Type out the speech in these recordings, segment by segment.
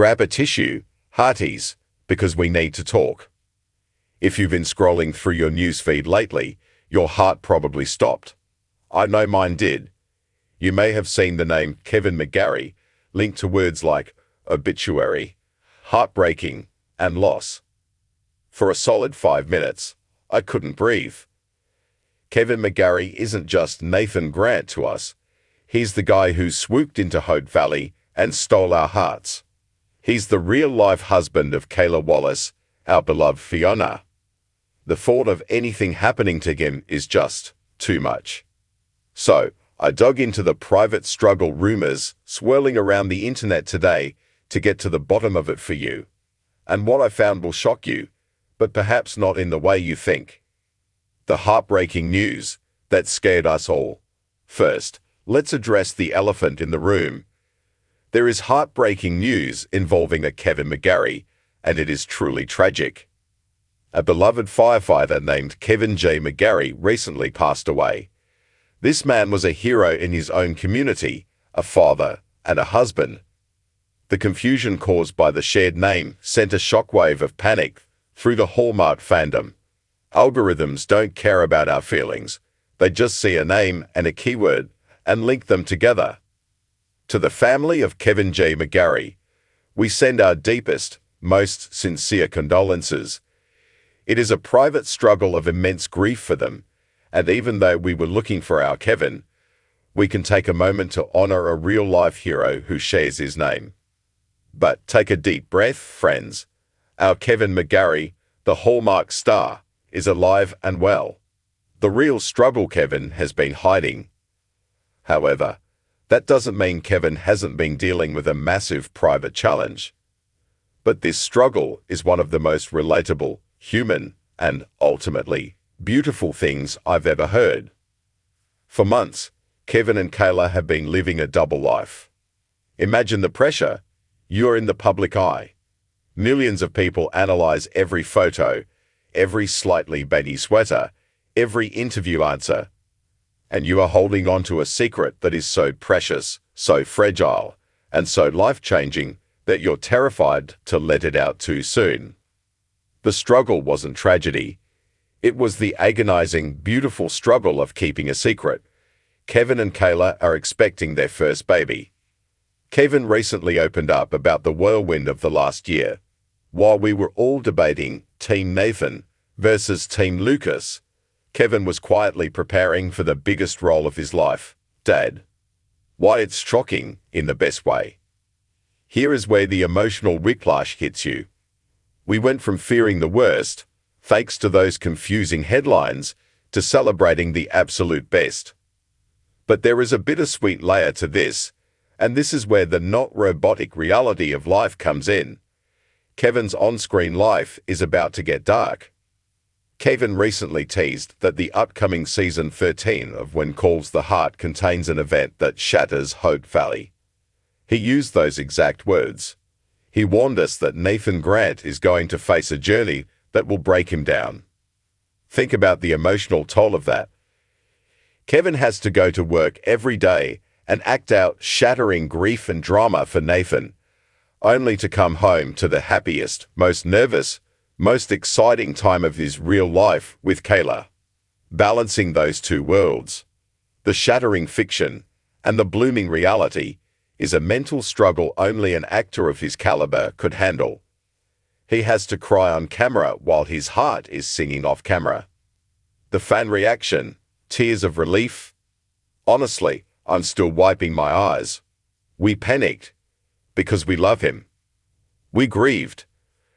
Grab a tissue, hearties, because we need to talk. If you've been scrolling through your newsfeed lately, your heart probably stopped. I know mine did. You may have seen the name Kevin McGarry linked to words like obituary, heartbreaking, and loss. For a solid 5 minutes, I couldn't breathe. Kevin McGarry isn't just Nathan Grant to us. He's the guy who swooped into Hope Valley and stole our hearts. He's the real-life husband of Kayla Wallace, our beloved Fiona. The thought of anything happening to him is just too much. So, I dug into the private struggle rumors swirling around the internet today to get to the bottom of it for you. And what I found will shock you, but perhaps not in the way you think. The heartbreaking news that scared us all. First, let's address the elephant in the room. There is heartbreaking news involving a Kevin McGarry, and it is truly tragic. A beloved firefighter named Kevin J. McGarry recently passed away. This man was a hero in his own community, a father, and a husband. The confusion caused by the shared name sent a shockwave of panic through the Hallmark fandom. Algorithms don't care about our feelings. They just see a name and a keyword and link them together. To the family of Kevin J. McGarry, we send our deepest, most sincere condolences. It is a private struggle of immense grief for them, and even though we were looking for our Kevin, we can take a moment to honor a real-life hero who shares his name. But take a deep breath, friends. Our Kevin McGarry, the Hallmark star, is alive and well. The real struggle Kevin has been hiding. However, that doesn't mean Kevin hasn't been dealing with a massive private challenge. But this struggle is one of the most relatable, human, and ultimately beautiful things I've ever heard. For months, Kevin and Kayla have been living a double life. Imagine the pressure. You're in the public eye. Millions of people analyze every photo, every slightly baggy sweater, every interview answer. And you are holding on to a secret that is so precious, so fragile, and so life-changing that you're terrified to let it out too soon. The struggle wasn't tragedy. It was the agonizing, beautiful struggle of keeping a secret. Kevin and Kayla are expecting their first baby. Kevin recently opened up about the whirlwind of the last year. While we were all debating Team Nathan versus Team Lucas, Kevin was quietly preparing for the biggest role of his life, Dad. Why it's shocking in the best way. Here is where the emotional whiplash hits you. We went from fearing the worst, thanks to those confusing headlines, to celebrating the absolute best. But there is a bittersweet layer to this, and this is where the not robotic reality of life comes in. Kevin's on-screen life is about to get dark. Kevin recently teased that the upcoming season 13 of When Calls the Heart contains an event that shatters Hope Valley. He used those exact words. He warned us that Nathan Grant is going to face a journey that will break him down. Think about the emotional toll of that. Kevin has to go to work every day and act out shattering grief and drama for Nathan, only to come home to the happiest, most nervous, most exciting time of his real life with Kayla. Balancing those two worlds, the shattering fiction and the blooming reality, is a mental struggle only an actor of his caliber could handle. He has to cry on camera while his heart is singing off camera. The fan reaction, tears of relief. Honestly, I'm still wiping my eyes. We panicked because we love him. We grieved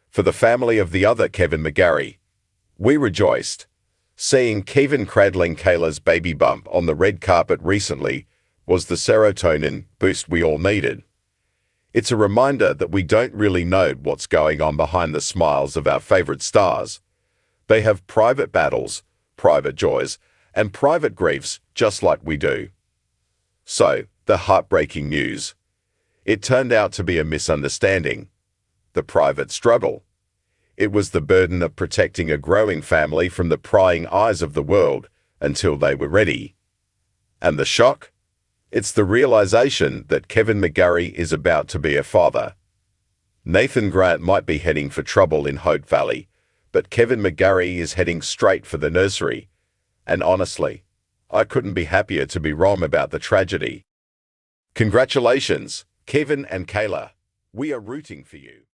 for the family of the other Kevin McGarry. We rejoiced. Seeing Kevin cradling Kayla's baby bump on the red carpet recently was the serotonin boost we all needed. It's a reminder that we don't really know what's going on behind the smiles of our favorite stars. They have private battles, private joys, and private griefs just like we do. So, the heartbreaking news. It turned out to be a misunderstanding. The private struggle. It was the burden of protecting a growing family from the prying eyes of the world until they were ready. And the shock? It's the realization that Kevin McGarry is about to be a father. Nathan Grant might be heading for trouble in Hope Valley, but Kevin McGarry is heading straight for the nursery. And honestly, I couldn't be happier to be wrong about the tragedy. Congratulations, Kevin and Kayla. We are rooting for you.